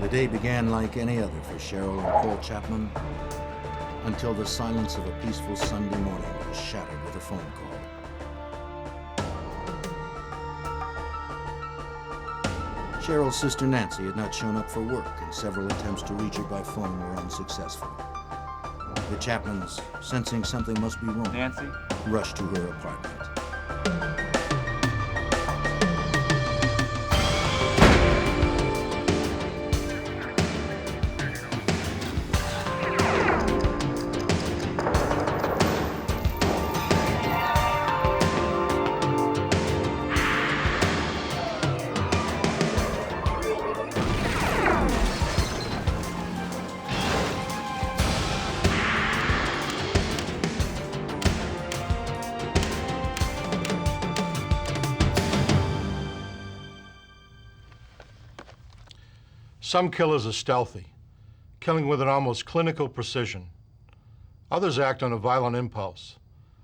day began like any other for Cheryl and Paul Chapman until the silence of a peaceful Sunday morning was shattered with a phone call. Cheryl's sister Nancy had not shown up for work, and several attempts to reach her by phone were unsuccessful. The Chapmans, sensing something must be wrong, Nancy? rushed to her apartment. Some killers are stealthy, killing with an almost clinical precision. Others act on a violent impulse,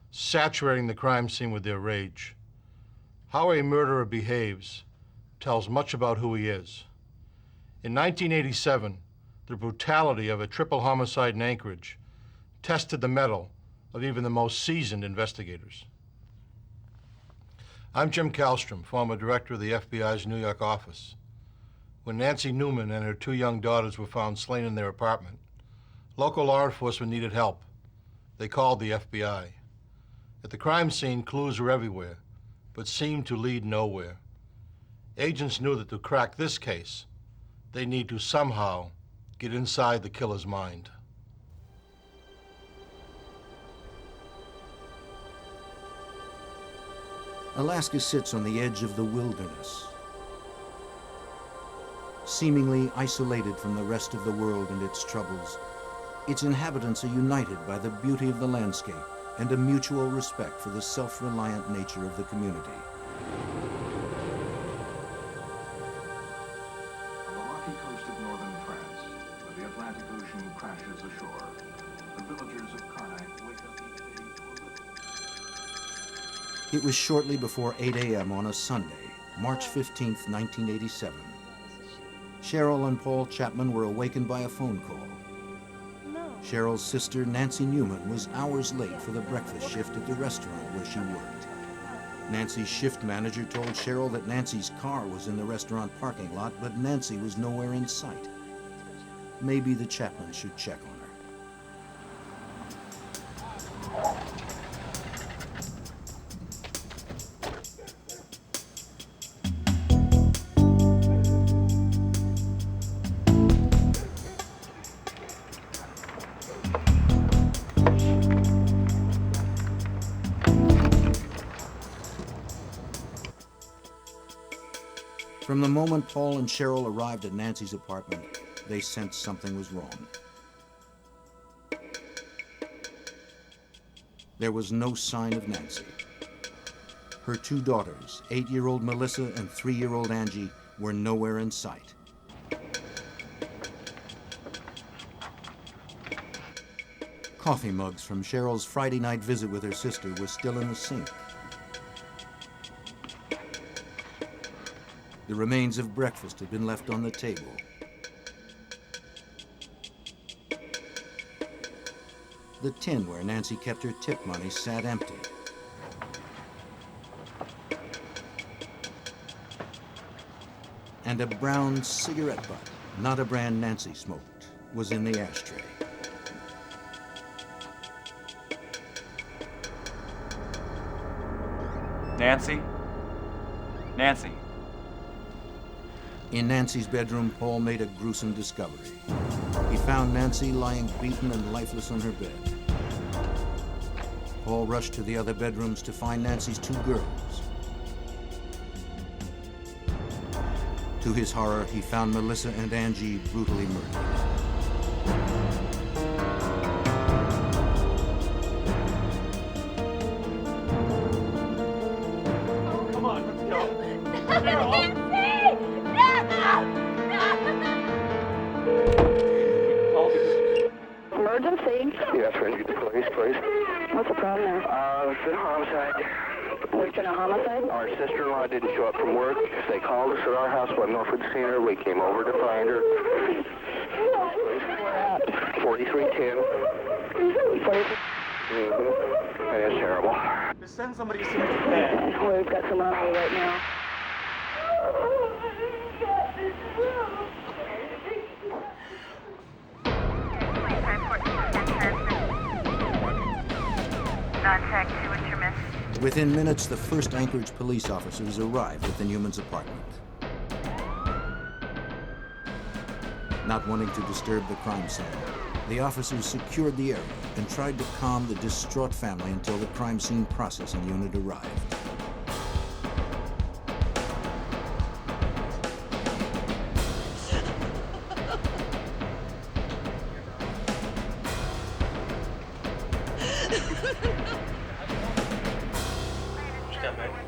saturating the crime scene with their rage. How a murderer behaves tells much about who he is. In 1987, the brutality of a triple homicide in Anchorage tested the mettle of even the most seasoned investigators. I'm Jim Kallstrom, former director of the FBI's New York office. When Nancy Newman and her two young daughters were found slain in their apartment, local law enforcement needed help. They called the FBI. At the crime scene, clues were everywhere, but seemed to lead nowhere. Agents knew that to crack this case, they need to somehow get inside the killer's mind. Alaska sits on the edge of the wilderness, seemingly isolated from the rest of the world and its troubles. Its inhabitants are united by the beauty of the landscape and a mutual respect for the self-reliant nature of the community. On the rocky coast of northern France, where the Atlantic Ocean crashes ashore, the villagers of Karnak wake up each day to... It was shortly before 8 a.m. on a Sunday, March 15th, 1987. Cheryl and Paul Chapman were awakened by a phone call. Cheryl's sister, Nancy Newman, was hours late for the breakfast shift at the restaurant where she worked. Nancy's shift manager told Cheryl that Nancy's car was in the restaurant parking lot, but Nancy was nowhere in sight. Maybe the Chapmans should check on her. From the moment Paul and Cheryl arrived at Nancy's apartment, they sensed something was wrong. There was no sign of Nancy. Her two daughters, 8-year-old Melissa and 3-year-old Angie, were nowhere in sight. Coffee mugs from Cheryl's Friday night visit with her sister were still in the sink. The remains of breakfast had been left on the table. The tin where Nancy kept her tip money sat empty. And a brown cigarette butt, not a brand Nancy smoked, was in the ashtray. Nancy? Nancy? In Nancy's bedroom, Paul made a gruesome discovery. He found Nancy lying beaten and lifeless on her bed. Paul rushed to the other bedrooms to find Nancy's two girls. To his horror, he found Melissa and Angie brutally murdered. Come on, let's go. Cheryl! Emergency? Yeah, trying to get the police, please. What's the problem there? It's been a homicide. Return a homicide? Our sister-in-law didn't show up from work. They called us at our house when Norfolk seen her. We came over to find her. Where at? 4310. 43. And it's terrible. Just send somebody to see me today. Well, we've got someone on right now. Contact Stuart, you're missing. Within minutes, the first Anchorage police officers arrived at the Newman's apartment. Not wanting to disturb the crime scene, the officers secured the area and tried to calm the distraught family until the crime scene processing unit arrived.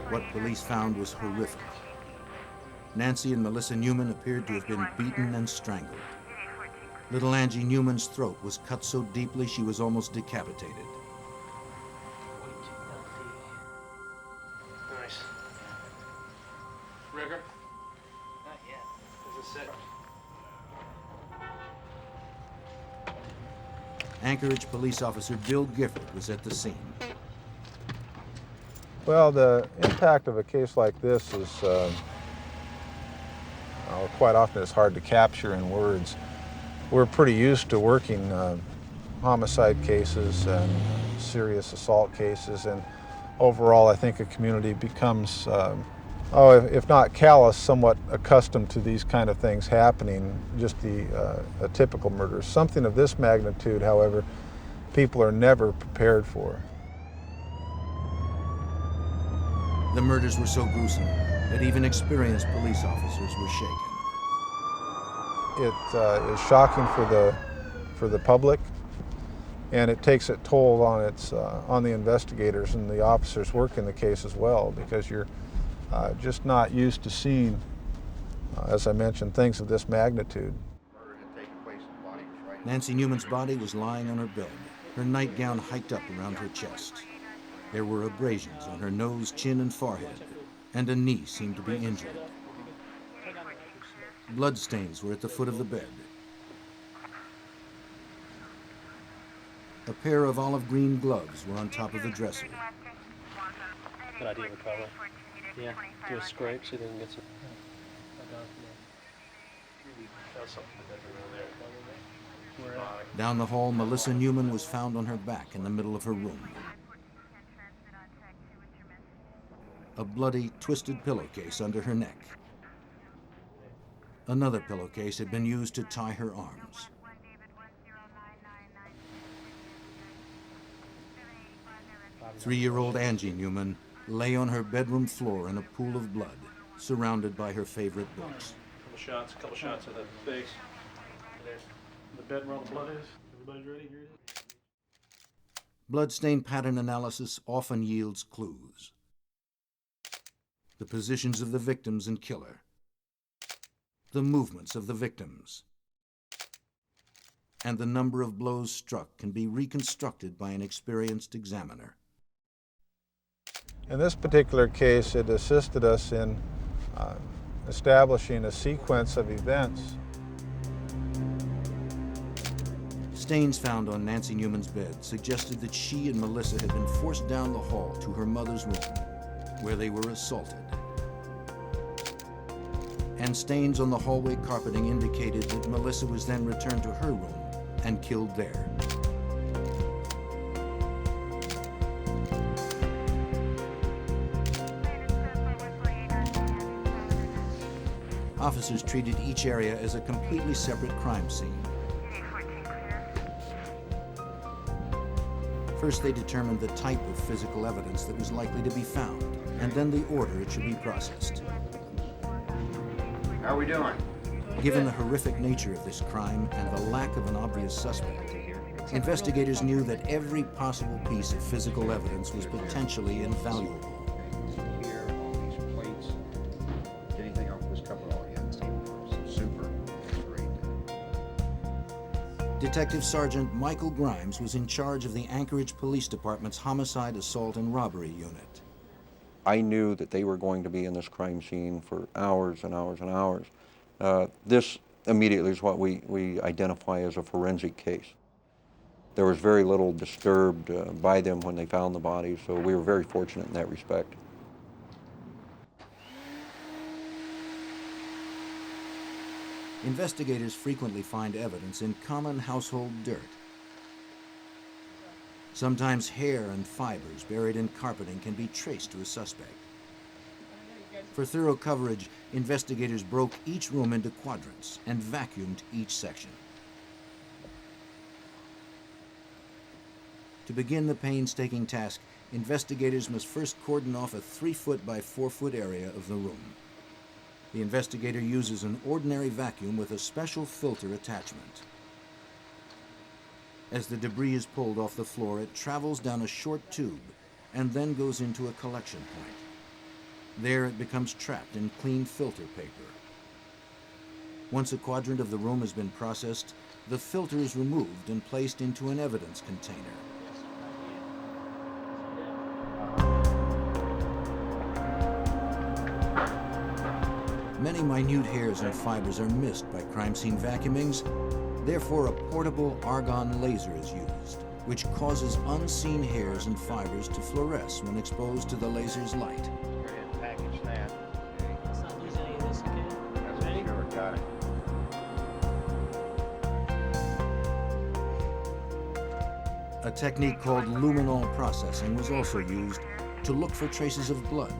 What police found was horrific. Nancy and Melissa Newman appeared to have been beaten and strangled. Little Angie Newman's throat was cut so deeply she was almost decapitated. Nice. Rigger? Not yet. Does it sit? Anchorage police officer Bill Gifford was at the scene. Well, the impact of a case like this is quite often it's hard to capture in words. We're pretty used to working homicide cases and serious assault cases, and overall I think a community becomes, if not callous, somewhat accustomed to these kind of things happening, just a typical murder. Something of this magnitude, however, people are never prepared for. The murders were so gruesome that even experienced police officers were shaken. It is shocking for the public, and it takes a toll on the investigators and the officers working the case as well, because you're just not used to seeing, as I mentioned, things of this magnitude. Nancy Newman's body was lying on her bed, her nightgown hiked up around her chest. There were abrasions on her nose, chin, and forehead, and a knee seemed to be injured. Bloodstains were at the foot of the bed. A pair of olive green gloves were on top of the dresser. Good idea, Ricardo. Yeah, do a scrape so they can get some. Down the hall, Melissa Newman was found on her back in the middle of her room. A bloody, twisted pillowcase under her neck. Another pillowcase had been used to tie her arms. Three-year-old Angie Newman lay on her bedroom floor in a pool of blood, surrounded by her favorite books. A couple shots of the face. The bed where all the blood is. Everybody's ready? Here it is. Bloodstain pattern analysis often yields clues. The positions of the victims and killer, the movements of the victims, and the number of blows struck can be reconstructed by an experienced examiner. In this particular case, it assisted us in establishing a sequence of events. Stains found on Nancy Newman's bed suggested that she and Melissa had been forced down the hall to her mother's room, where they were assaulted. And stains on the hallway carpeting indicated that Melissa was then returned to her room and killed there. Officers treated each area as a completely separate crime scene. First, they determined the type of physical evidence that was likely to be found, and then the order it should be processed. How are we doing? Given the horrific nature of this crime and the lack of an obvious suspect, investigators knew that every possible piece of physical evidence was potentially invaluable. Here, all these plates. Anything else was covered all yet? Super. Great. Detective Sergeant Michael Grimes was in charge of the Anchorage Police Department's Homicide, Assault, and Robbery Unit. I knew that they were going to be in this crime scene for hours and hours and hours. This immediately is what we identify as a forensic case. There was very little disturbed by them when they found the bodies, so we were very fortunate in that respect. Investigators frequently find evidence in common household dirt. Sometimes hair and fibers buried in carpeting can be traced to a suspect. For thorough coverage, investigators broke each room into quadrants and vacuumed each section. To begin the painstaking task, investigators must first cordon off a 3-foot by 4-foot area of the room. The investigator uses an ordinary vacuum with a special filter attachment. As the debris is pulled off the floor, it travels down a short tube and then goes into a collection point. There it becomes trapped in clean filter paper. Once a quadrant of the room has been processed, the filter is removed and placed into an evidence container. Many minute hairs and fibers are missed by crime scene vacuumings. Therefore, a portable argon laser is used, which causes unseen hairs and fibers to fluoresce when exposed to the laser's light. Go ahead and package that. Let's not lose any of this, okay? That's for sure, got it. A technique called luminol processing was also used to look for traces of blood.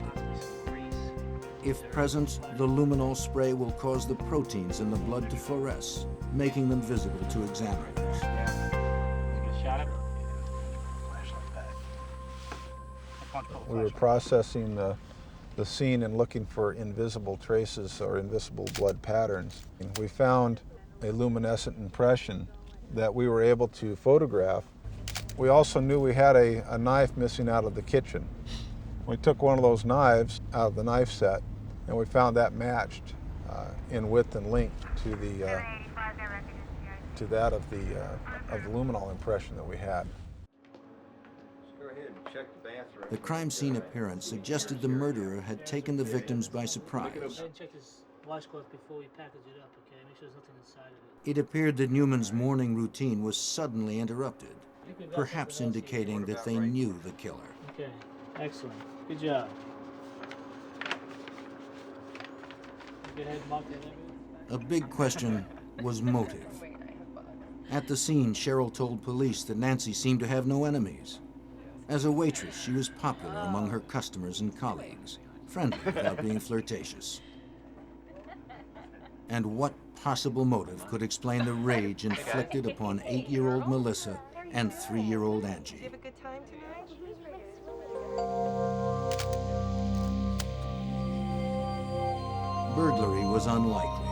If present, the luminol spray will cause the proteins in the blood to fluoresce, making them visible to examiners. We were processing the scene and looking for invisible traces or invisible blood patterns. We found a luminescent impression that we were able to photograph. We also knew we had a knife missing out of the kitchen. We took one of those knives out of the knife set, and we found that matched in width and length to that of the luminol impression that we had. Go ahead and check the bathroom. The crime scene appearance suggested the murderer had taken the victims by surprise. Check this washcloth before we package it up, okay? Make sure there's nothing inside of It appeared that Newman's morning routine was suddenly interrupted, perhaps indicating that they knew the killer. it. Okay, excellent. Good job. Go ahead and mark that everything. A big question was motive. At the scene, Cheryl told police that Nancy seemed to have no enemies. As a waitress, she was popular among her customers and colleagues, friendly without being flirtatious. And what possible motive could explain the rage inflicted upon 8-year-old Melissa and 3-year-old Angie? Did you have a good time tonight? Burglary was unlikely.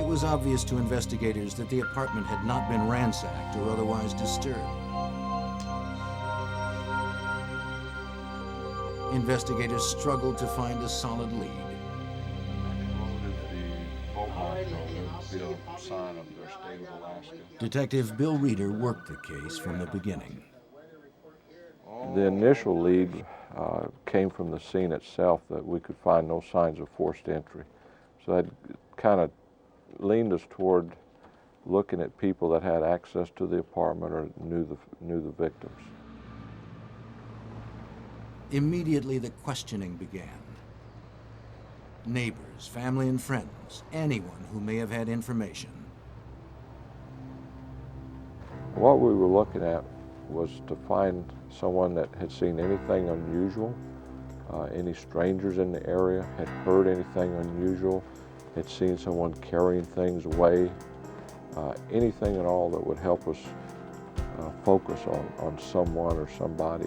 It was obvious to investigators that the apartment had not been ransacked or otherwise disturbed. Investigators struggled to find a solid lead. Detective Bill Reeder worked the case from the beginning. The initial lead came from the scene itself, that we could find no signs of forced entry. So that kind of leaned us toward looking at people that had access to the apartment or knew the victims. Immediately, the questioning began. Neighbors, family and friends, anyone who may have had information. What we were looking at was to find someone that had seen anything unusual, any strangers in the area, had heard anything unusual, had seen someone carrying things away, anything at all that would help us focus on someone or somebody.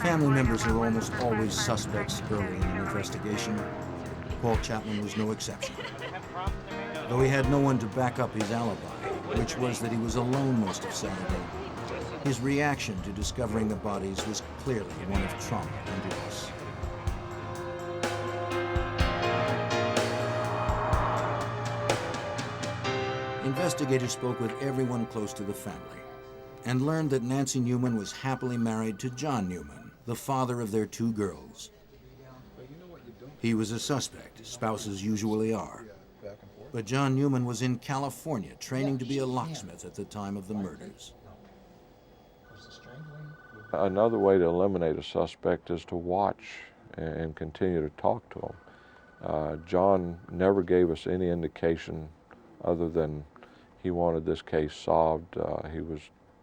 Family members are almost always suspects early in an investigation. Paul Chapman was no exception. Though he had no one to back up his alibi, which was that he was alone most of Saturday, his reaction to discovering the bodies was clearly one of trauma and loss. Investigators spoke with everyone close to the family and learned that Nancy Newman was happily married to John Newman, the father of their 2 girls. He was a suspect, spouses usually are. But John Newman was in California training to be a locksmith at the time of the murders. Another way to eliminate a suspect is to watch and continue to talk to him. John never gave us any indication other than he wanted this case solved. He was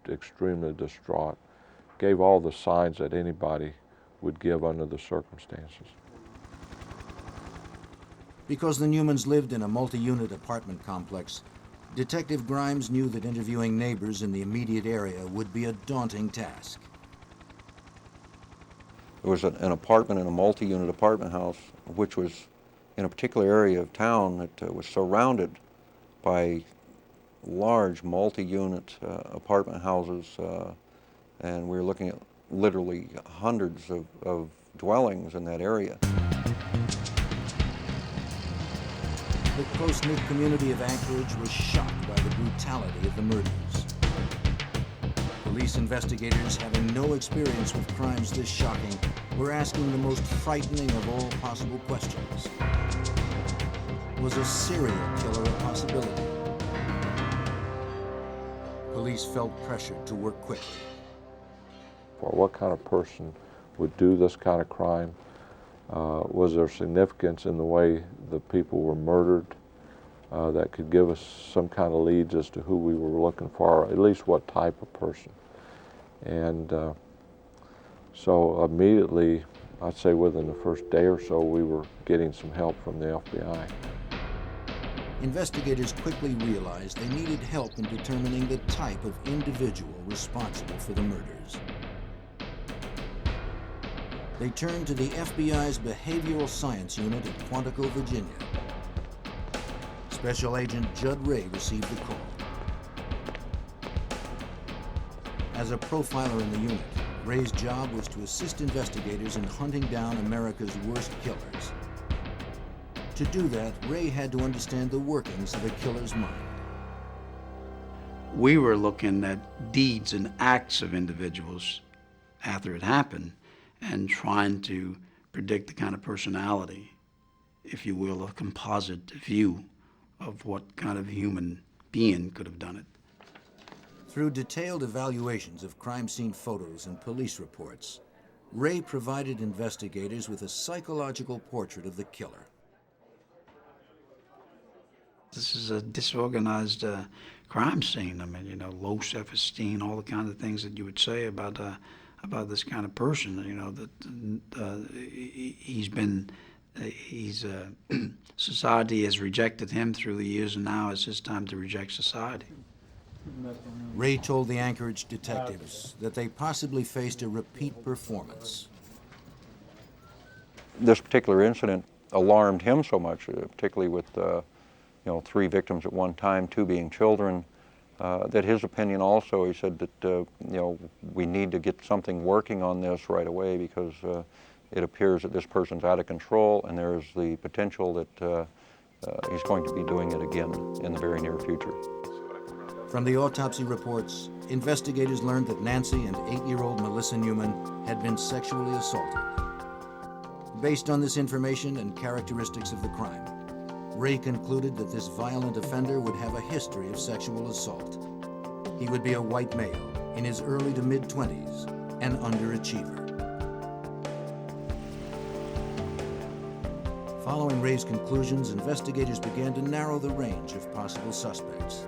extremely distraught, gave all the signs that anybody would give under the circumstances. Because the Newmans lived in a multi-unit apartment complex, Detective Grimes knew that interviewing neighbors in the immediate area would be a daunting task. There was an apartment in a multi-unit apartment house, which was in a particular area of town that was surrounded by large multi-unit apartment houses, and we were looking at literally hundreds of dwellings in that area. The close-knit community of Anchorage was shocked by the brutality of the murders. Police investigators, having no experience with crimes this shocking, were asking the most frightening of all possible questions. Was a serial killer a possibility? Police felt pressured to work quickly. What kind of person would do this kind of crime? Was there significance in the way the people were murdered that could give us some kind of leads as to who we were looking for, or at least what type of person? And so immediately, I'd say within the first day or so, we were getting some help from the FBI. Investigators quickly realized they needed help in determining the type of individual responsible for the murders. They turned to the FBI's Behavioral Science Unit at Quantico, Virginia. Special Agent Judd Ray received the call. As a profiler in the unit, Ray's job was to assist investigators in hunting down America's worst killers. To do that, Ray had to understand the workings of a killer's mind. We were looking at deeds and acts of individuals after it happened and trying to predict the kind of personality, if you will, a composite view of what kind of human being could have done it. Through detailed evaluations of crime scene photos and police reports, Ray provided investigators with a psychological portrait of the killer. This is a disorganized crime scene. I mean, you know, low self-esteem, all the kind of things that you would say about this kind of person. You know, that society has rejected him through the years, and now it's his time to reject society. Ray told the Anchorage detectives that they possibly faced a repeat performance. This particular incident alarmed him so much, particularly with 3 victims at one time, 2 being children, that his opinion also, he said that we need to get something working on this right away, because it appears that this person's out of control, and there's the potential that he's going to be doing it again in the very near future. From the autopsy reports, investigators learned that Nancy and 8-year-old Melissa Newman had been sexually assaulted. Based on this information and characteristics of the crime, Ray concluded that this violent offender would have a history of sexual assault. He would be a white male in his early to mid-20s, an underachiever. Following Ray's conclusions, investigators began to narrow the range of possible suspects.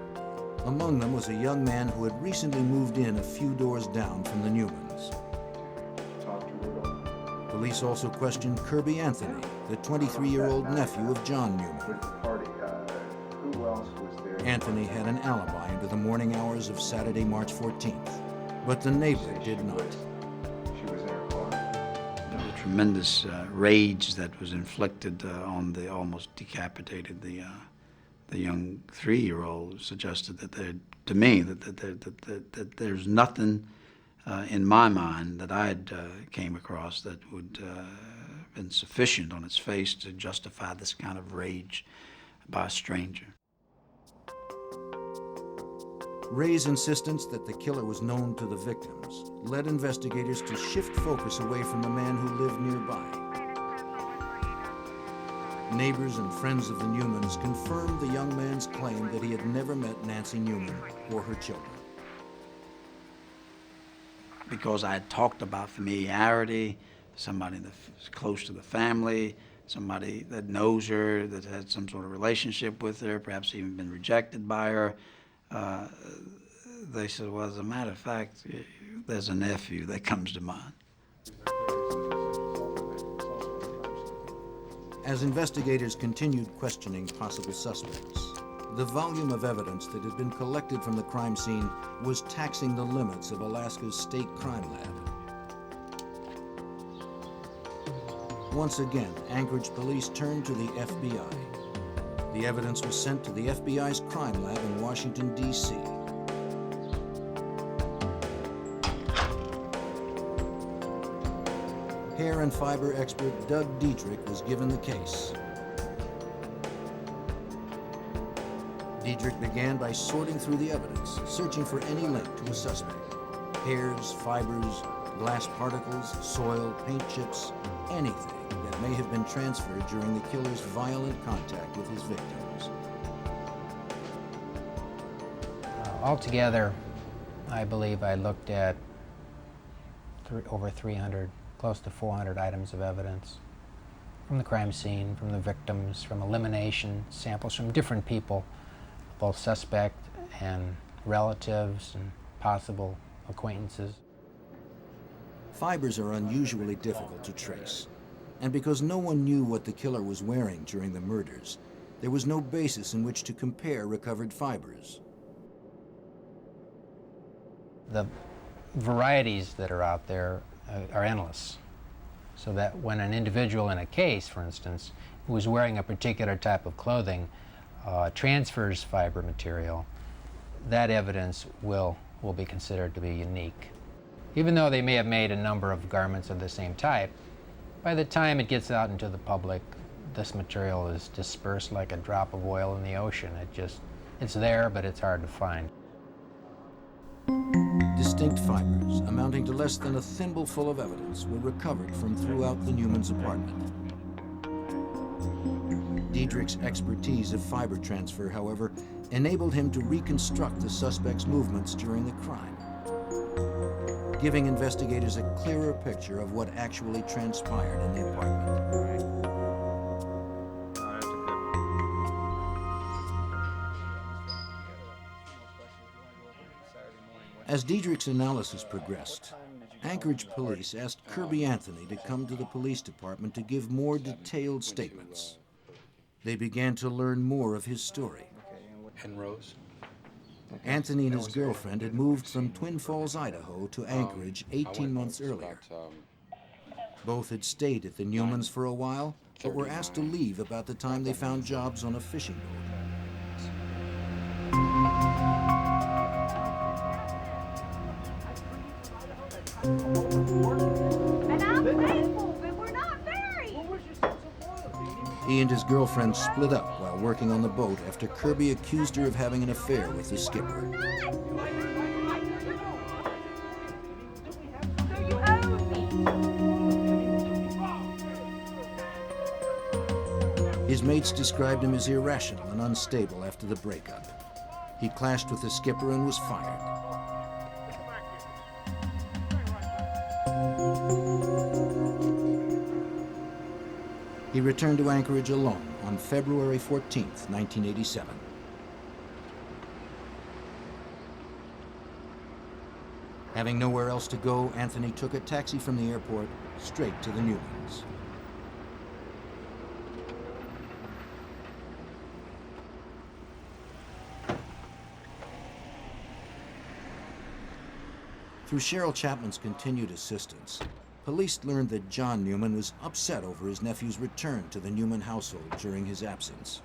Among them was a young man who had recently moved in a few doors down from the Newmans. Police also questioned Kirby Anthony, the 23-year-old nephew of John Newman. Anthony had an alibi into the morning hours of Saturday, March 14th, but the neighbor did not. The tremendous rage that was inflicted on the almost decapitated the young 3-year-old suggested that to me that there's nothing in my mind that I had came across that would have been sufficient on its face to justify this kind of rage by a stranger. Ray's insistence that the killer was known to the victims led investigators to shift focus away from the man who lived nearby. Neighbors and friends of the Newmans confirmed the young man's claim that he had never met Nancy Newman or her children. Because I had talked about familiarity, somebody that's close to the family, somebody that knows her, that had some sort of relationship with her, perhaps even been rejected by her. They said, well, as a matter of fact, there's a nephew that comes to mind. As investigators continued questioning possible suspects, the volume of evidence that had been collected from the crime scene was taxing the limits of Alaska's state crime lab. Once again, Anchorage police turned to the FBI. The evidence was sent to the FBI's crime lab in Washington, D.C. Hair and fiber expert Doug Diedrich was given the case. Diedrich began by sorting through the evidence, searching for any link to a suspect. Hairs, fibers, glass particles, soil, paint chips, anything that may have been transferred during the killer's violent contact with his victims. Altogether, I believe I looked at over 300, close to 400 items of evidence from the crime scene, from the victims, from elimination samples from different people, both suspect and relatives and possible acquaintances. Fibers are unusually difficult to trace, and because no one knew what the killer was wearing during the murders, there was no basis in which to compare recovered fibers. The varieties that are out there are endless, so that when an individual in a case, for instance, who is wearing a particular type of clothing transfers fiber material, that evidence will be considered to be unique. Even though they may have made a number of garments of the same type, by the time it gets out into the public, this material is dispersed like a drop of oil in the ocean. It's there, but it's hard to find. Distinct fibers, amounting to less than a thimbleful of evidence, were recovered from throughout the Newmans' apartment. Diedrich's expertise of fiber transfer, however, enabled him to reconstruct the suspect's movements during the crime, giving investigators a clearer picture of what actually transpired in the apartment. As Diedrich's analysis progressed, Anchorage police asked Kirby Anthony to come to the police department to give more detailed statements. They began to learn more of his story. And Rose? Anthony and his girlfriend had moved from Twin Falls, Idaho to Anchorage 18 months earlier. Both had stayed at the Newmans for a while, but were asked to leave about the time they found jobs on a fishing boat. And I'm grateful, but we're not married. He and his girlfriend split up while working on the boat after Kirby accused her of having an affair with the skipper. His mates described him as irrational and unstable after the breakup. He clashed with the skipper and was fired. He returned to Anchorage alone on February 14th, 1987. Having nowhere else to go, Anthony took a taxi from the airport straight to the Newmans. Through Cheryl Chapman's continued assistance, police learned that John Newman was upset over his nephew's return to the Newman household during his absence.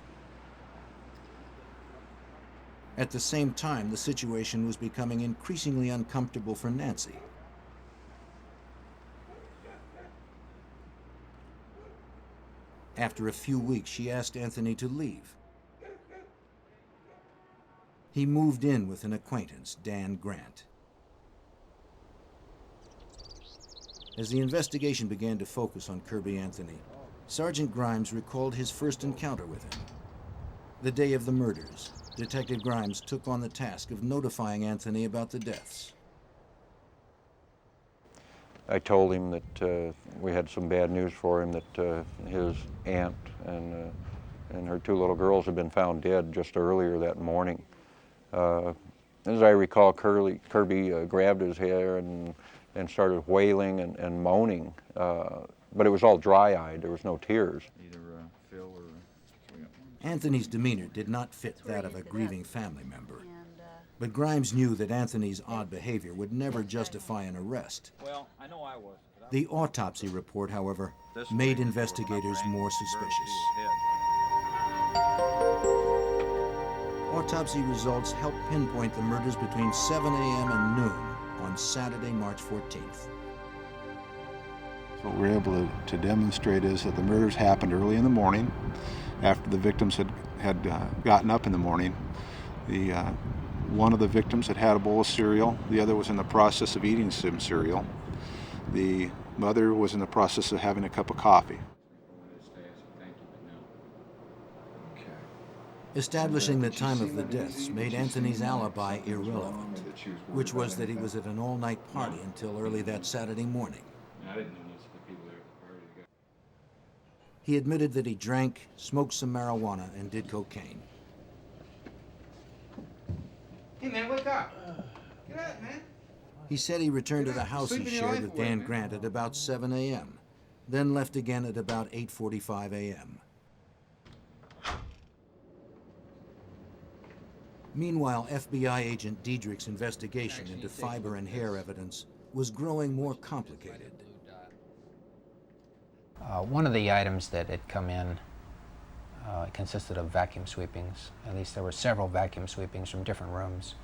At the same time, the situation was becoming increasingly uncomfortable for Nancy. After a few weeks, she asked Anthony to leave. He moved in with an acquaintance, Dan Grant. As the investigation began to focus on Kirby Anthony, Sergeant Grimes recalled his first encounter with him. The day of the murders, Detective Grimes took on the task of notifying Anthony about the deaths. I told him that we had some bad news for him, that his aunt and her two little girls had been found dead just earlier that morning. As I recall, Kirby grabbed his hair and started wailing and moaning, but it was all dry-eyed. There was no tears. Either Phil or... Anthony's demeanor did not fit that of a grieving family member. But Grimes knew that Anthony's odd behavior would never justify an arrest. Well, I know I was. The autopsy report, however, made investigators more suspicious. Autopsy results helped pinpoint the murders between 7 a.m. and noon on Saturday, March 14th. What we're able to demonstrate is that the murders happened early in the morning, after the victims had gotten up in the morning. One of the victims had had a bowl of cereal. The other was in the process of eating some cereal. The mother was in the process of having a cup of coffee. Establishing the time of the deaths made Anthony's alibi irrelevant, which was that he was at an all-night party until early that Saturday morning. He admitted that he drank, smoked some marijuana, and did cocaine. Hey man, wake up. Get up, man. He said he returned to the house he shared with Dan Grant at about 7 a.m., then left again at about 8:45 a.m. Meanwhile, FBI agent Diedrich's investigation into fiber and hair evidence was growing more complicated. One of the items that had come in consisted of vacuum sweepings. At least there were several vacuum sweepings from different rooms.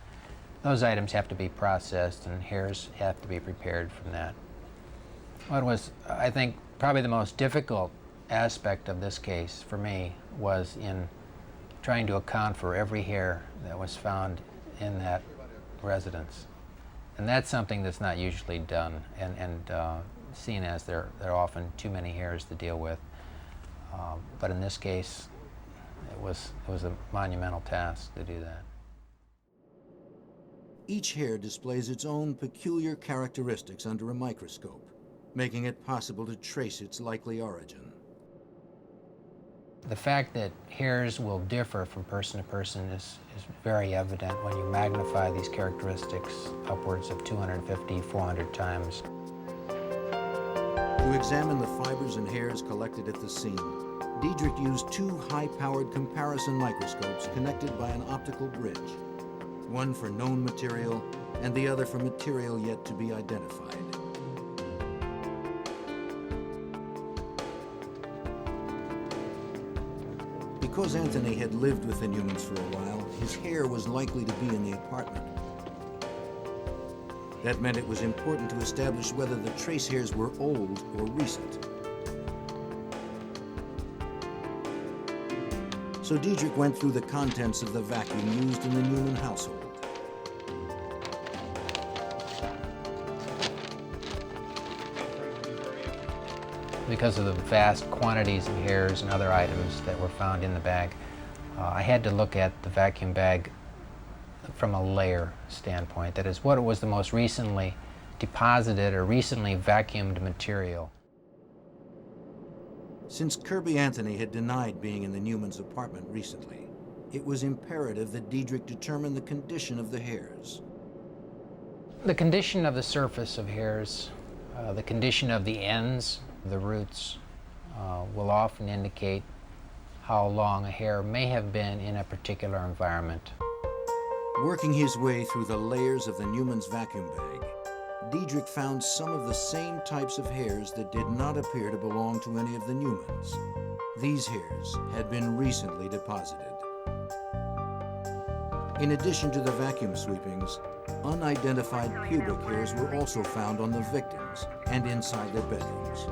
Those items have to be processed and hairs have to be prepared from that. What was, I think, probably the most difficult aspect of this case for me was in trying to account for every hair that was found in that residence. And that's something that's not usually done, and seen as there are often too many hairs to deal with. But in this case, it was a monumental task to do that. Each hair displays its own peculiar characteristics under a microscope, making it possible to trace its likely origin. The fact that hairs will differ from person to person is very evident when you magnify these characteristics upwards of 250, 400 times. To examine the fibers and hairs collected at the scene, Diedrich used two high-powered comparison microscopes connected by an optical bridge, one for known material and the other for material yet to be identified. Because Anthony had lived with the Newmans for a while, his hair was likely to be in the apartment. That meant it was important to establish whether the trace hairs were old or recent. So Diedrich went through the contents of the vacuum used in the Newman household. Because of the vast quantities of hairs and other items that were found in the bag, I had to look at the vacuum bag from a layer standpoint. That is, what was the most recently deposited or recently vacuumed material. Since Kirby Anthony had denied being in the Newmans' apartment recently, it was imperative that Diedrich determine the condition of the hairs. The condition of the surface of hairs, the condition of the ends, the roots, will often indicate how long a hair may have been in a particular environment. Working his way through the layers of the Newmans' vacuum bag, Diedrich found some of the same types of hairs that did not appear to belong to any of the Newmans. These hairs had been recently deposited. In addition to the vacuum sweepings, unidentified pubic hairs were also found on the victims and inside their bedrooms.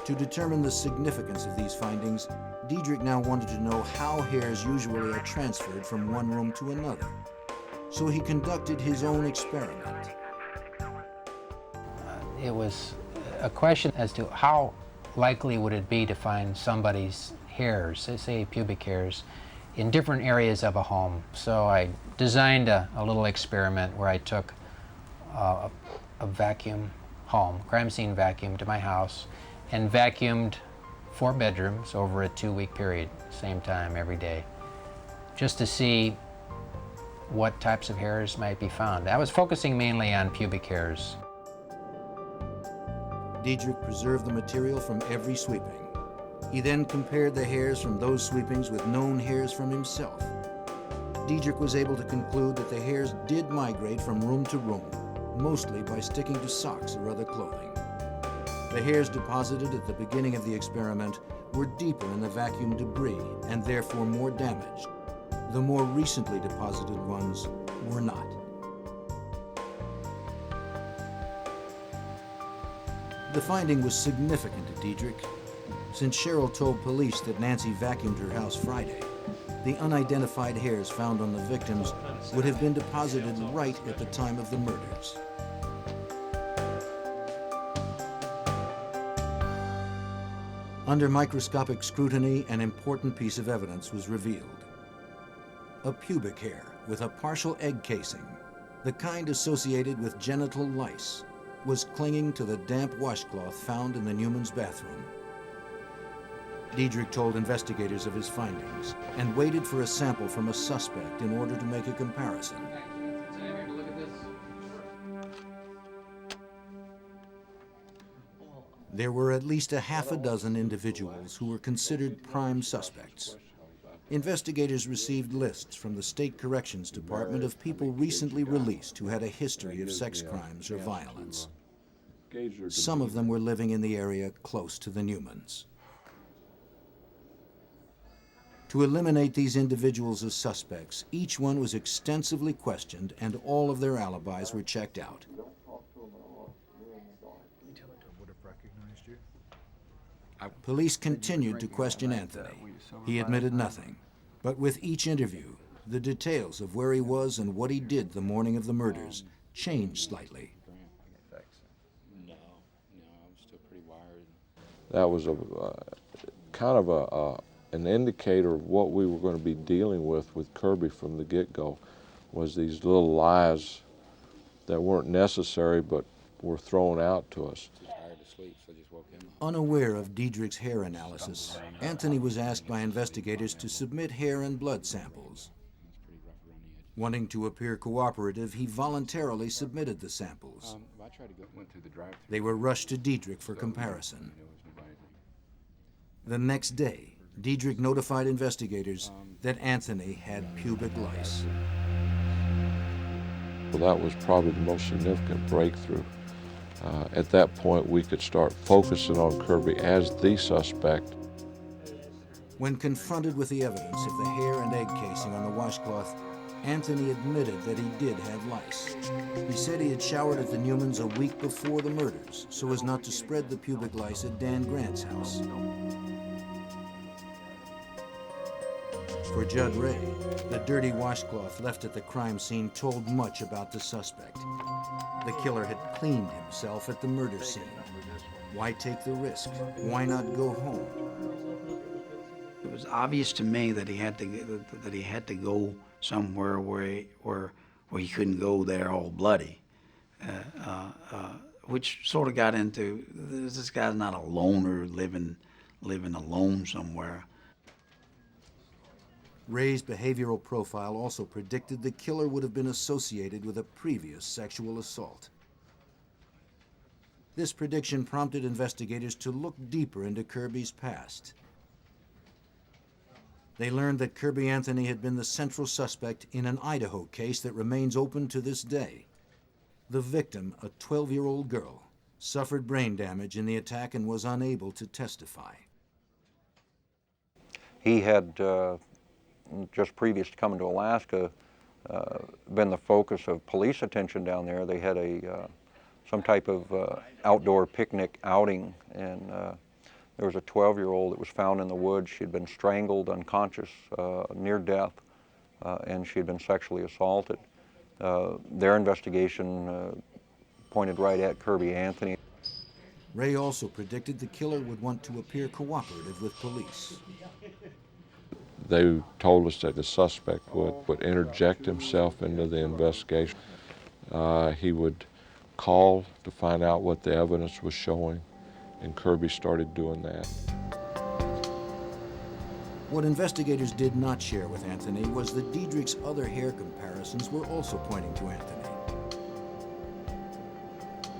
To To determine the significance of these findings, Diedrich now wanted to know how hairs usually are transferred from one room to another. So he conducted his own experiment. It was a question as to how likely would it be to find somebody's hairs, say pubic hairs, in different areas of a home. So I designed a little experiment where I took a vacuum home, crime scene vacuum, to my house and vacuumed 4 bedrooms over a 2-week period, same time every day, just to see what types of hairs might be found. I was focusing mainly on pubic hairs. Diedrich preserved the material from every sweeping. He then compared the hairs from those sweepings with known hairs from himself. Diedrich was able to conclude that the hairs did migrate from room to room, mostly by sticking to socks or other clothing. The hairs deposited at the beginning of the experiment were deeper in the vacuum debris and therefore more damaged. The more recently deposited ones were not. The finding was significant to Diedrich. Since Cheryl told police that Nancy vacuumed her house Friday, the unidentified hairs found on the victims would have been deposited right at the time of the murders. Under microscopic scrutiny, an important piece of evidence was revealed. A pubic hair with a partial egg casing, the kind associated with genital lice, was clinging to the damp washcloth found in the Newman's bathroom. Diedrich told investigators of his findings and waited for a sample from a suspect in order to make a comparison. There were at least a half a dozen individuals who were considered prime suspects. Investigators received lists from the State Corrections Department of people recently released who had a history of sex crimes or violence. Some of them were living in the area close to the Newmans. To eliminate these individuals as suspects, each one was extensively questioned and all of their alibis were checked out. Police continued to question Anthony. He admitted nothing. But with each interview, the details of where he was and what he did the morning of the murders changed slightly. That was kind of an indicator of what we were going to be dealing with Kirby from the get-go, was these little lies that weren't necessary but were thrown out to us. Unaware of Diedrich's hair analysis, Anthony was asked by investigators to submit hair and blood samples. Wanting to appear cooperative, he voluntarily submitted the samples. They were rushed to Diedrich for comparison. The next day, Diedrich notified investigators that Anthony had pubic lice. Well, that was probably the most significant breakthrough. At that point, we could start focusing on Kirby as the suspect. When confronted with the evidence of the hair and egg casing on the washcloth, Anthony admitted that he did have lice. He said he had showered at the Newmans a week before the murders so as not to spread the pubic lice at Dan Grant's house. For Judd Ray, the dirty washcloth left at the crime scene told much about the suspect. The killer had cleaned himself at the murder scene. Why take the risk? Why not go home? It was obvious to me that he had to go somewhere where he couldn't go there all bloody, which sort of got into this guy's not a loner living alone somewhere. Ray's behavioral profile also predicted the killer would have been associated with a previous sexual assault. This prediction prompted investigators to look deeper into Kirby's past. They learned that Kirby Anthony had been the central suspect in an Idaho case that remains open to this day. The victim, a 12-year-old girl, suffered brain damage in the attack and was unable to testify. He had just previous to coming to Alaska, been the focus of police attention down there. They had some type of outdoor picnic outing, and There was a 12-year-old that was found in the woods. She had been strangled, unconscious, near death, and she had been sexually assaulted. Their investigation pointed right at Kirby Anthony. Ray also predicted the killer would want to appear cooperative with police. They told us that the suspect would interject himself into the investigation. He would call to find out what the evidence was showing, and Kirby started doing that. What investigators did not share with Anthony was that Diedrich's other hair comparisons were also pointing to Anthony.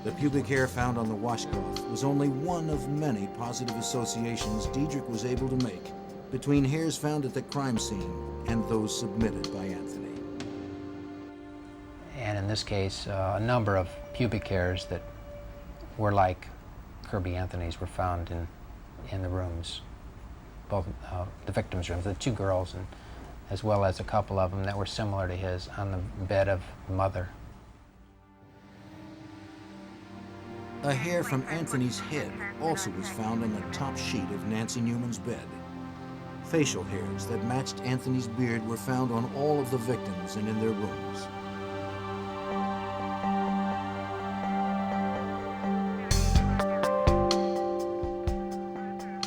The pubic hair found on the washcloth was only one of many positive associations Diedrich was able to make between hairs found at the crime scene and those submitted by Anthony. And in this case, a number of pubic hairs that were like Kirby Anthony's were found in the rooms, both the victims' rooms, the two girls, and as well as a couple of them that were similar to his on the bed of the mother. A hair from Anthony's head also was found on the top sheet of Nancy Newman's bed. Facial hairs that matched Anthony's beard were found on all of the victims and in their rooms.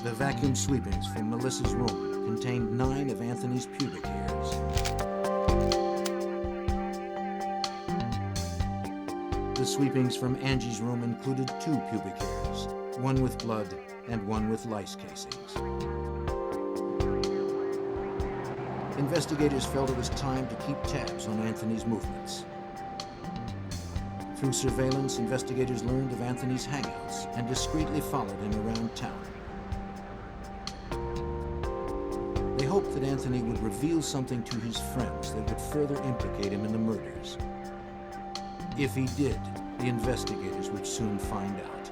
The vacuum sweepings from Melissa's room contained 9 of Anthony's pubic hairs. The sweepings from Angie's room included 2 pubic hairs, one with blood and one with lice casings. Investigators felt it was time to keep tabs on Anthony's movements. Through surveillance, investigators learned of Anthony's hangouts and discreetly followed him around town. They hoped that Anthony would reveal something to his friends that would further implicate him in the murders. If he did, the investigators would soon find out.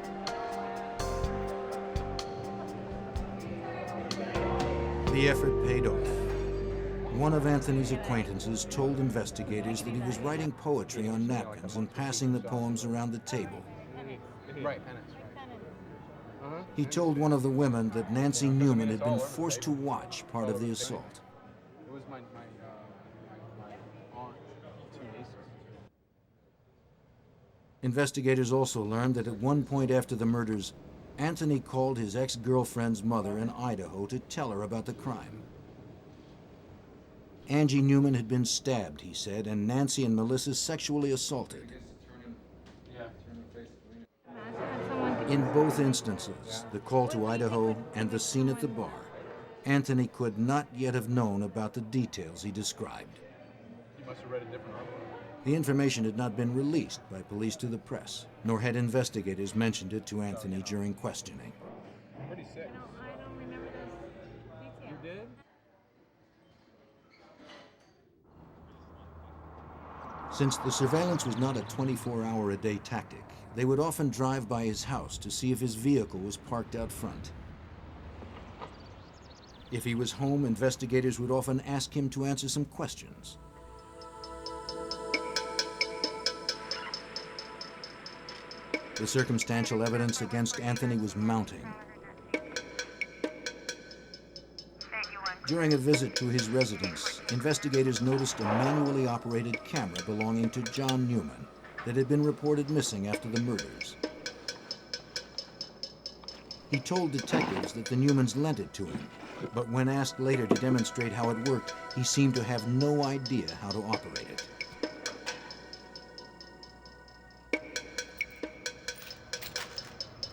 The effort paid off. One of Anthony's acquaintances told investigators that he was writing poetry on napkins and passing the poems around the table. He told one of the women that Nancy Newman had been forced to watch part of the assault. It was my aunt, 2 nieces. Investigators also learned that at one point after the murders, Anthony called his ex-girlfriend's mother in Idaho to tell her about the crime. Angie Newman had been stabbed, he said, and Nancy and Melissa sexually assaulted. In both instances, the call to Idaho and the scene at the bar, Anthony could not yet have known about the details he described. You must have read a different article. The information had not been released by police to the press, nor had investigators mentioned it to Anthony during questioning. Pretty sick. I don't remember those details. You did? Since the surveillance was not a 24-hour-a-day tactic, they would often drive by his house to see if his vehicle was parked out front. If he was home, investigators would often ask him to answer some questions. The circumstantial evidence against Anthony was mounting. During a visit to his residence, investigators noticed a manually operated camera belonging to John Newman that had been reported missing after the murders. He told detectives that the Newmans lent it to him, but when asked later to demonstrate how it worked, he seemed to have no idea how to operate it.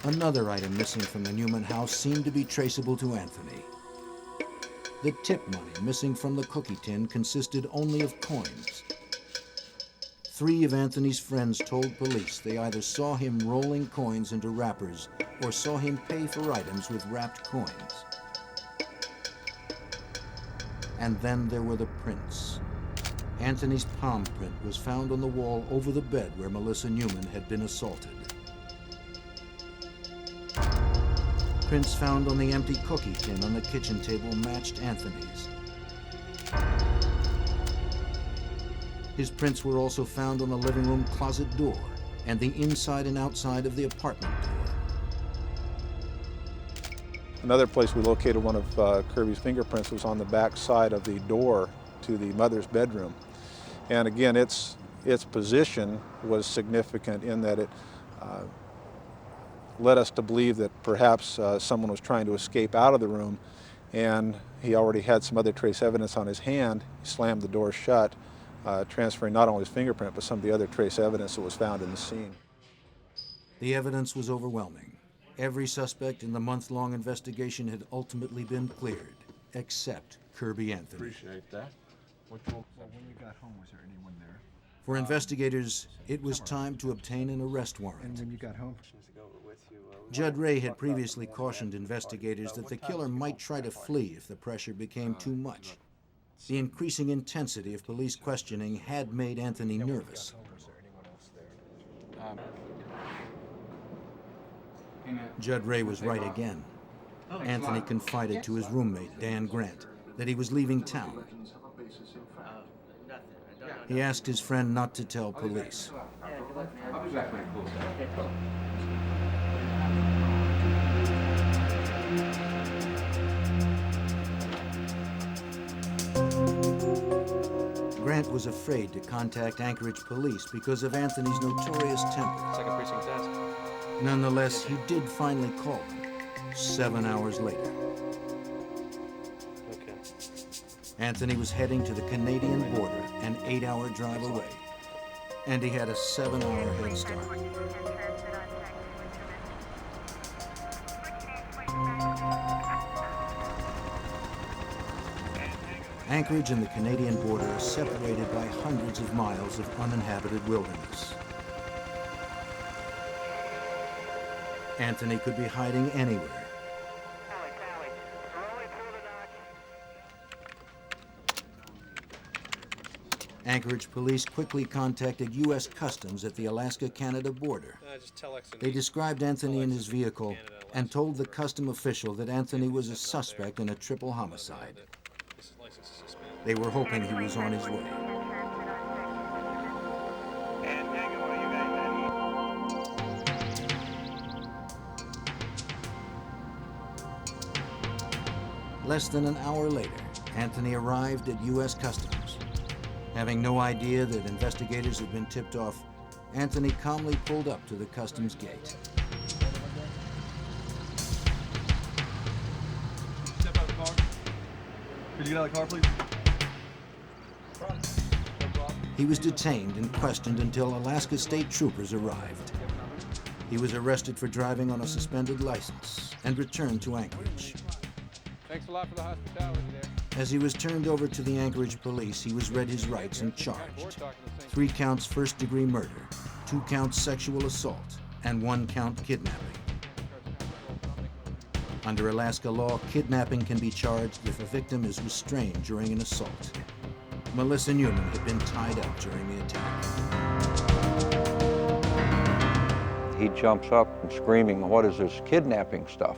Another item missing from the Newman house seemed to be traceable to Anthony. The tip money missing from the cookie tin consisted only of coins. 3 of Anthony's friends told police they either saw him rolling coins into wrappers or saw him pay for items with wrapped coins. And then there were the prints. Anthony's palm print was found on the wall over the bed where Melissa Newman had been assaulted. Prints found on the empty cookie tin on the kitchen table matched Anthony's. His prints were also found on the living room closet door and the inside and outside of the apartment door. Another place we located one of Kirby's fingerprints was on the back side of the door to the mother's bedroom. And again, its position was significant in that it led us to believe that perhaps someone was trying to escape out of the room, and he already had some other trace evidence on his hand. He slammed the door shut, transferring not only his fingerprint, but some of the other trace evidence that was found in the scene. The evidence was overwhelming. Every suspect in the month-long investigation had ultimately been cleared, except Kirby Anthony. Appreciate that. Well, when you got home, was there anyone there? For investigators, it was time to obtain an arrest warrant. And when you got home? Judd Ray had previously cautioned investigators that the killer might try to flee if the pressure became too much. The increasing intensity of police questioning had made Anthony nervous. Judd Ray was right again. Anthony confided to his roommate, Dan Grant, that he was leaving town. He asked his friend not to tell police. Grant was afraid to contact Anchorage police because of Anthony's notorious temper. Second precinct task. Nonetheless, he did finally call them 7 hours later. Okay. Anthony was heading to the Canadian border, an 8-hour drive away, and he had a 7-hour head start. Anchorage and the Canadian border are separated by hundreds of miles of uninhabited wilderness. Anthony could be hiding anywhere. Anchorage police quickly contacted U.S. Customs at the Alaska-Canada border. They described Anthony and his vehicle and told the custom official that Anthony was a suspect in a triple homicide. They were hoping he was on his way. Less than an hour later, Anthony arrived at U.S. Customs. Having no idea that investigators had been tipped off, Anthony calmly pulled up to the customs gate. Step out of the car. Could you get out of the car, please? He was detained and questioned until Alaska state troopers arrived. He was arrested for driving on a suspended license and returned to Anchorage. Thanks a lot for the hospitality there. As he was turned over to the Anchorage police, he was read his rights and charged. 3 counts first-degree murder, 2 counts sexual assault, and 1 count kidnapping. Under Alaska law, kidnapping can be charged if a victim is restrained during an assault. Melissa Newman had been tied up during the attack. He jumps up and screaming, "What is this kidnapping stuff?"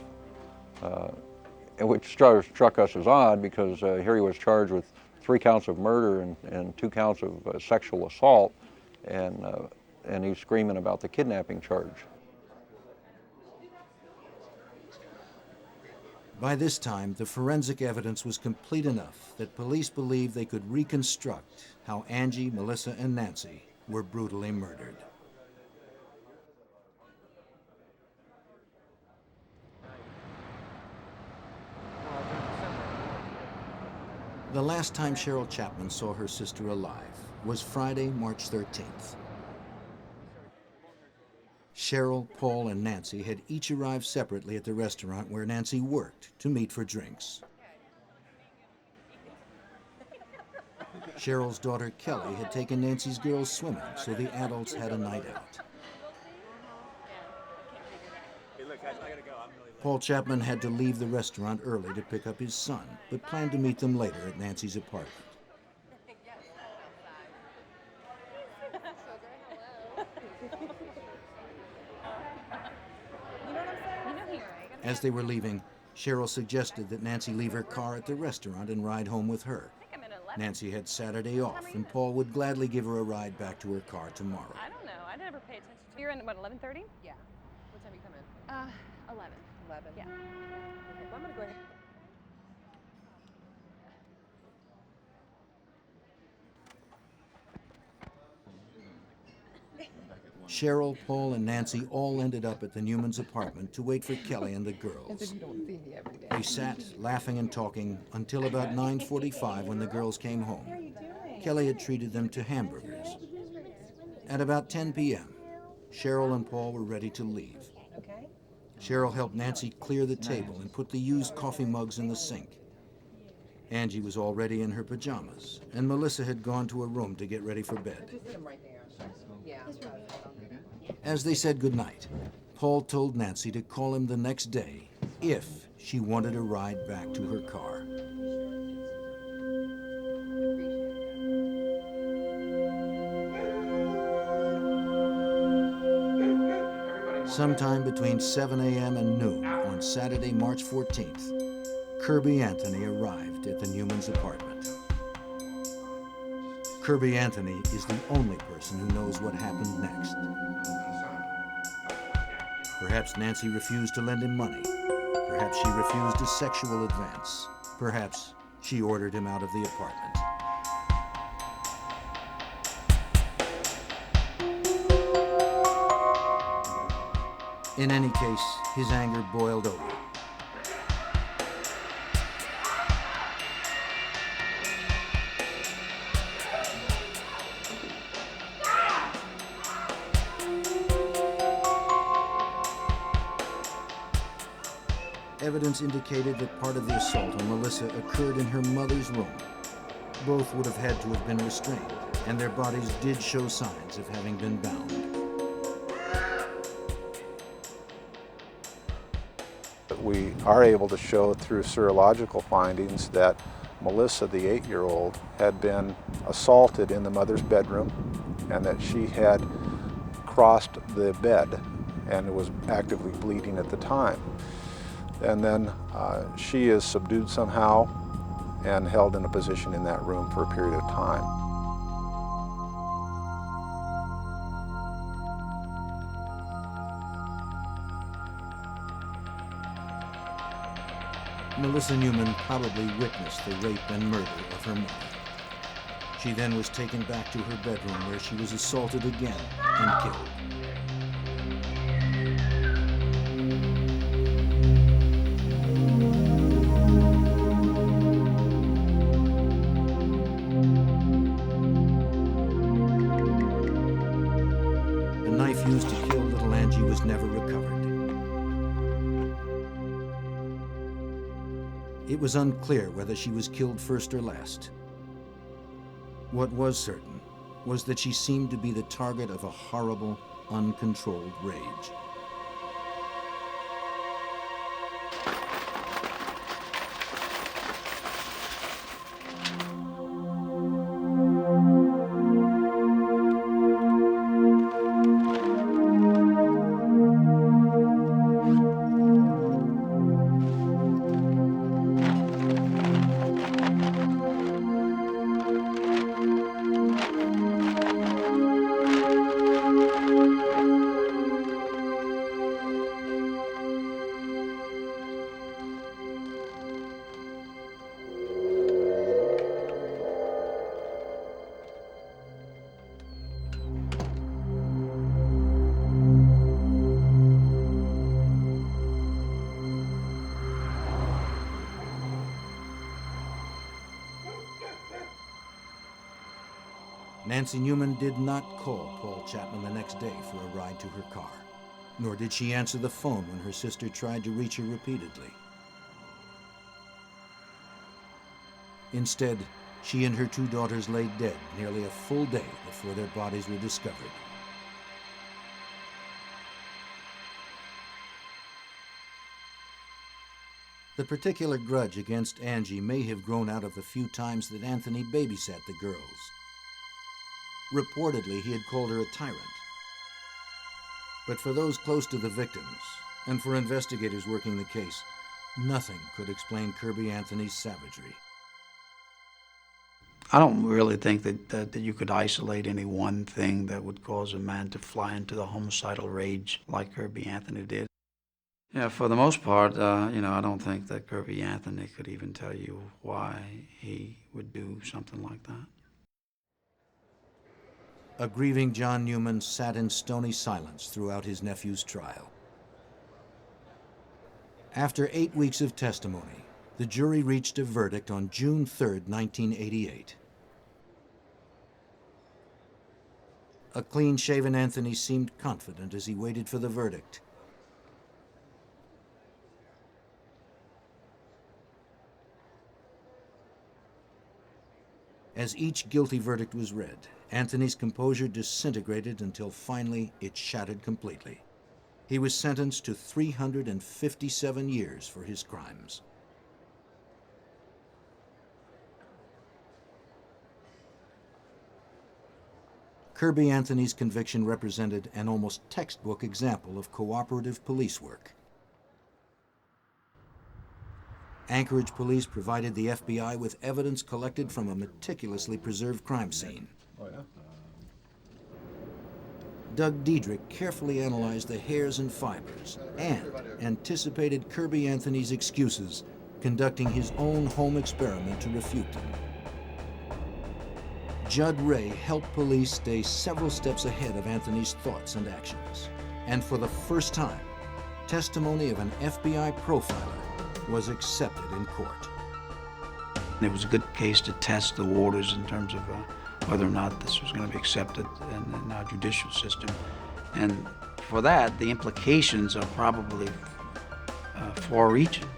Which struck us as odd because here he was charged with 3 counts of murder and 2 counts of sexual assault, and he's screaming about the kidnapping charge. By this time, the forensic evidence was complete enough that police believed they could reconstruct how Angie, Melissa, and Nancy were brutally murdered. The last time Cheryl Chapman saw her sister alive was Friday, March 13th. Cheryl, Paul, and Nancy had each arrived separately at the restaurant where Nancy worked to meet for drinks. Cheryl's daughter, Kelly, had taken Nancy's girls swimming, so the adults had a night out. Paul Chapman had to leave the restaurant early to pick up his son, but planned to meet them later at Nancy's apartment. As they were leaving, Cheryl suggested that Nancy leave her car at the restaurant and ride home with her. Nancy had Saturday off, and Paul would gladly give her a ride back to her car tomorrow. I don't know. I never pay attention to. You're in, what, 11:30? Yeah. What time you come in? 11. 11. Yeah. Okay, well, I'm going to go ahead. Cheryl, Paul, and Nancy all ended up at the Newmans' apartment to wait for Kelly and the girls. You don't see me every day. They sat, laughing and talking, until about 9:45 when the girls came home. Kelly had treated them to hamburgers. At about 10 p.m., Cheryl and Paul were ready to leave. Cheryl helped Nancy clear the table and put the used coffee mugs in the sink. Angie was already in her pajamas, and Melissa had gone to her room to get ready for bed. As they said goodnight, Paul told Nancy to call him the next day if she wanted a ride back to her car. Sometime between 7 a.m. and noon on Saturday, March 14th, Kirby Anthony arrived at the Newmans' apartment. Kirby Anthony is the only person who knows what happened next. Perhaps Nancy refused to lend him money. Perhaps she refused a sexual advance. Perhaps she ordered him out of the apartment. In any case, his anger boiled over. Evidence indicated that part of the assault on Melissa occurred in her mother's room. Both would have had to have been restrained, and their bodies did show signs of having been bound. We are able to show through serological findings that Melissa, the 8-year-old, had been assaulted in the mother's bedroom and that she had crossed the bed and was actively bleeding at the time. And then she is subdued somehow and held in a position in that room for a period of time. Melissa Newman probably witnessed the rape and murder of her mother. She then was taken back to her bedroom where she was assaulted again and killed. The knife used to kill little Angie was never recovered. It was unclear whether she was killed first or last. What was certain was that she seemed to be the target of a horrible, uncontrolled rage. Nancy Newman did not call Paul Chapman the next day for a ride to her car, nor did she answer the phone when her sister tried to reach her repeatedly. Instead, she and her 2 daughters lay dead nearly a full day before their bodies were discovered. The particular grudge against Angie may have grown out of the few times that Anthony babysat the girls. Reportedly, he had called her a tyrant. But for those close to the victims, and for investigators working the case, nothing could explain Kirby Anthony's savagery. I don't really think that you could isolate any one thing that would cause a man to fly into the homicidal rage like Kirby Anthony did. Yeah, for the most part, you know, I don't think that Kirby Anthony could even tell you why he would do something like that. A grieving John Newman sat in stony silence throughout his nephew's trial. After 8 weeks of testimony, the jury reached a verdict on June 3, 1988. A clean-shaven Anthony seemed confident as he waited for the verdict. As each guilty verdict was read, Anthony's composure disintegrated until finally it shattered completely. He was sentenced to 357 years for his crimes. Kirby Anthony's conviction represented an almost textbook example of cooperative police work. Anchorage police provided the FBI with evidence collected from a meticulously preserved crime scene. Oh, yeah? Doug Diedrich carefully analyzed the hairs and fibers and anticipated Kirby Anthony's excuses, conducting his own home experiment to refute them. Judd Ray helped police stay several steps ahead of Anthony's thoughts and actions. And for the first time, testimony of an FBI profiler was accepted in court. It was a good case to test the waters in terms of whether or not this was going to be accepted in our judicial system. And for that, the implications are probably far-reaching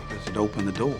because it opened the door.